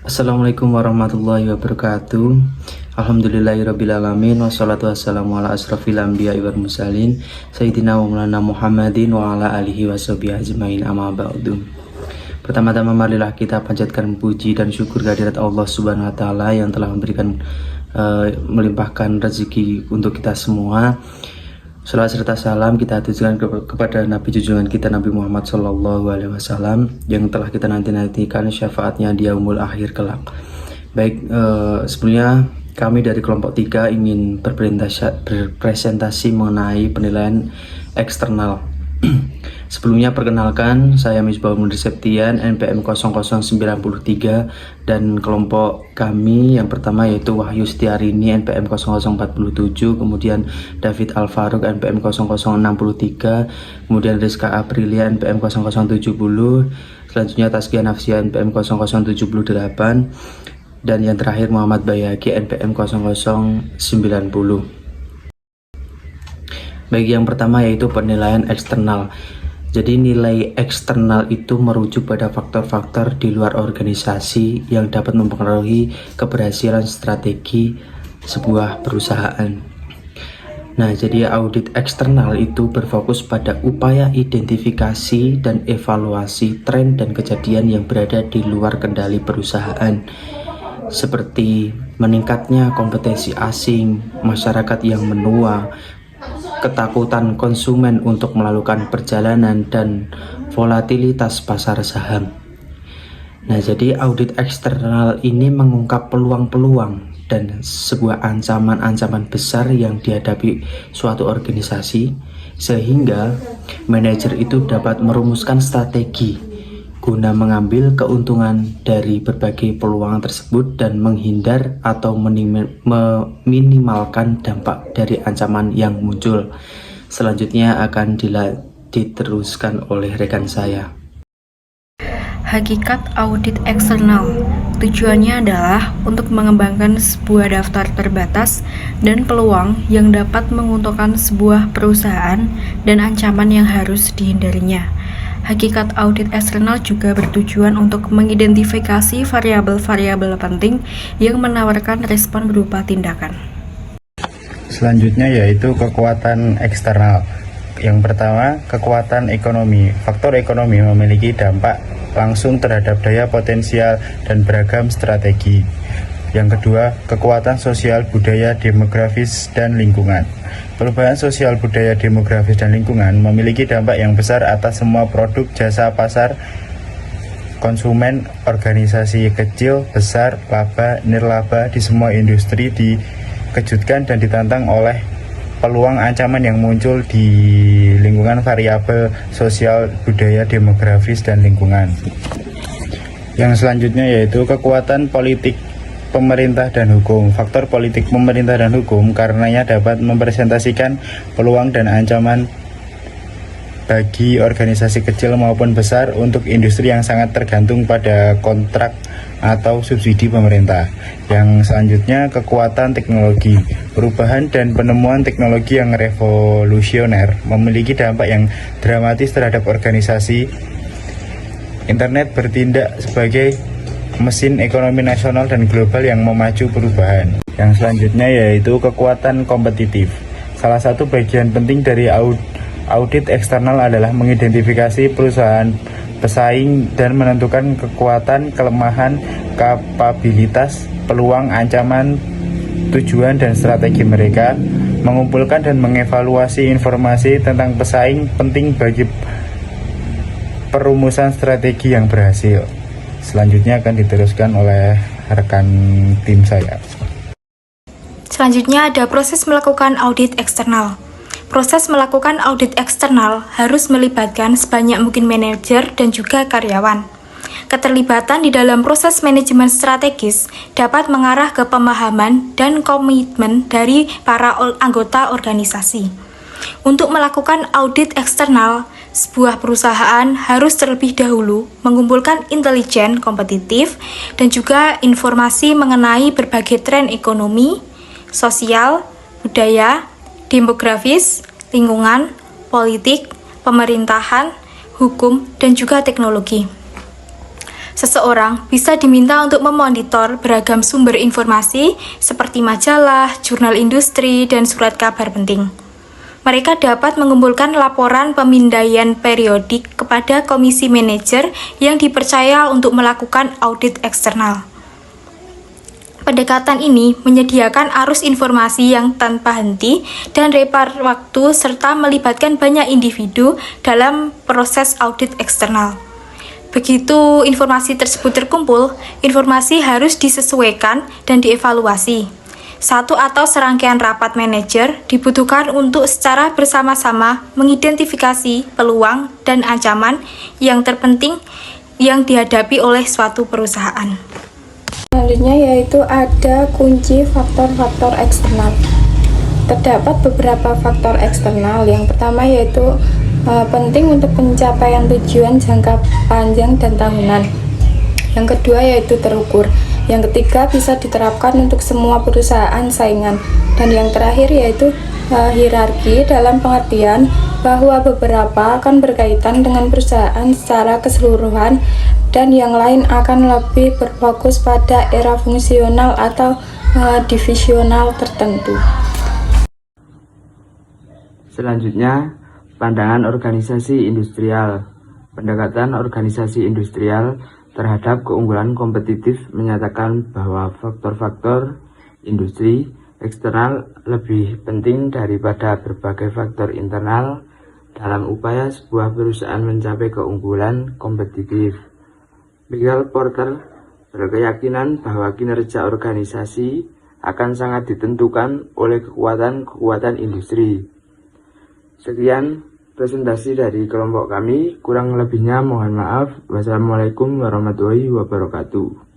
Assalamualaikum warahmatullahi wabarakatuh. Alhamdulillahirrabbilalamin. Wassalatu wassalamu ala asrafil anbiya'i wal mursalin Sayyidina wa maulana Muhammadin wa ala alihi wa sahbihi ajmain, amma ba'du. Pertama-tama marilah kita panjatkan puji dan syukur kehadirat Allah Subhanahu wa taala yang telah memberikan melimpahkan rezeki untuk kita semua. Salawat serta salam kita tujukan kepada Nabi junjungan kita Nabi Muhammad SAW yang telah kita nanti-nantikan syafaatnya di yaumul akhir kelak. Baik, sebelumnya kami dari kelompok 3 ingin berpresentasi mengenai penilaian eksternal. Sebelumnya perkenalkan, saya Misbahul Munir Septian, NPM 0093, dan kelompok kami yang pertama yaitu Wahyu Setiarini NPM 0047, kemudian David Alfaruk NPM 0063, kemudian Rizka Aprilia NPM 0070, selanjutnya Tazkiyah Nafsiyah NPM 0078, dan yang terakhir Muhammad Bayhaqi NPM 0090. Baik, yang pertama yaitu penilaian eksternal. Jadi nilai eksternal itu merujuk pada faktor-faktor di luar organisasi yang dapat mempengaruhi keberhasilan strategi sebuah perusahaan. Nah, jadi audit eksternal itu berfokus pada upaya identifikasi dan evaluasi tren dan kejadian yang berada di luar kendali perusahaan, seperti meningkatnya kompetensi asing, masyarakat yang menua, ketakutan konsumen untuk melakukan perjalanan, dan volatilitas pasar saham. Nah, jadi audit eksternal ini mengungkap peluang-peluang dan sebuah ancaman-ancaman besar yang dihadapi suatu organisasi, sehingga manajer itu dapat merumuskan strategi guna mengambil keuntungan dari berbagai peluang tersebut dan menghindar atau meminimalkan dampak dari ancaman yang muncul. Selanjutnya akan diteruskan oleh rekan saya. Hakikat audit eksternal tujuannya adalah untuk mengembangkan sebuah daftar terbatas dan peluang yang dapat menguntungkan sebuah perusahaan dan ancaman yang harus dihindarinya. Hakikat audit eksternal juga bertujuan untuk mengidentifikasi variabel-variabel penting yang menawarkan respon berupa tindakan. Selanjutnya yaitu kekuatan eksternal. Yang pertama, kekuatan ekonomi. Faktor ekonomi memiliki dampak langsung terhadap daya potensial dan beragam strategi. Yang kedua, kekuatan sosial, budaya, demografis, dan lingkungan. Perubahan sosial, budaya, demografis, dan lingkungan memiliki dampak yang besar atas semua produk, jasa, pasar, konsumen, organisasi kecil, besar, laba, nirlaba di semua industri dikejutkan dan ditantang oleh peluang ancaman yang muncul di lingkungan variabel sosial, budaya, demografis, dan lingkungan. Yang selanjutnya yaitu kekuatan politik pemerintah dan hukum. Faktor politik pemerintah dan hukum karenanya dapat mempresentasikan peluang dan ancaman bagi organisasi kecil maupun besar untuk industri yang sangat tergantung pada kontrak atau subsidi pemerintah. Yang selanjutnya kekuatan teknologi. Perubahan dan penemuan teknologi yang revolusioner memiliki dampak yang dramatis terhadap organisasi. Internet bertindak sebagai mesin ekonomi nasional dan global yang memacu perubahan. Yang selanjutnya yaitu kekuatan kompetitif. Salah satu bagian penting dari audit eksternal adalah mengidentifikasi perusahaan pesaing dan menentukan kekuatan, kelemahan, kapabilitas, peluang, ancaman, tujuan, dan strategi mereka. Mengumpulkan dan mengevaluasi informasi tentang pesaing penting bagi perumusan strategi yang berhasil. Selanjutnya akan diteruskan oleh rekan tim saya. Selanjutnya ada proses melakukan audit eksternal. Proses melakukan audit eksternal harus melibatkan sebanyak mungkin manajer dan juga karyawan. Keterlibatan di dalam proses manajemen strategis dapat mengarah ke pemahaman dan komitmen dari para anggota organisasi. Untuk melakukan audit eksternal, sebuah perusahaan harus terlebih dahulu mengumpulkan intelijen kompetitif dan juga informasi mengenai berbagai tren ekonomi, sosial, budaya, demografis, lingkungan, politik, pemerintahan, hukum, dan juga teknologi. Seseorang bisa diminta untuk memonitor beragam sumber informasi seperti majalah, jurnal industri, dan surat kabar penting. Mereka dapat mengumpulkan laporan pemindaian periodik kepada komisi manajer yang dipercaya untuk melakukan audit eksternal. Pendekatan ini menyediakan arus informasi yang tanpa henti dan repar waktu serta melibatkan banyak individu dalam proses audit eksternal. Begitu informasi tersebut terkumpul, informasi harus disesuaikan dan dievaluasi. Satu atau serangkaian rapat manajer dibutuhkan untuk secara bersama-sama mengidentifikasi peluang dan ancaman yang terpenting yang dihadapi oleh suatu perusahaan. Selanjutnya yaitu ada kunci faktor-faktor eksternal. Terdapat beberapa faktor eksternal. Yang pertama yaitu penting untuk pencapaian tujuan jangka panjang dan tahunan. Yang kedua yaitu terukur. Yang ketiga bisa diterapkan untuk semua perusahaan saingan. Dan yang terakhir yaitu hierarki dalam pengertian bahwa beberapa akan berkaitan dengan perusahaan secara keseluruhan dan yang lain akan lebih berfokus pada era fungsional atau divisional tertentu. Selanjutnya, pandangan organisasi industrial. Pendekatan organisasi industrial terhadap keunggulan kompetitif menyatakan bahwa faktor-faktor industri eksternal lebih penting daripada berbagai faktor internal dalam upaya sebuah perusahaan mencapai keunggulan kompetitif. Michael Porter berkeyakinan bahwa kinerja organisasi akan sangat ditentukan oleh kekuatan-kekuatan industri. Sekian presentasi dari kelompok kami, kurang lebihnya mohon maaf. Wassalamualaikum warahmatullahi wabarakatuh.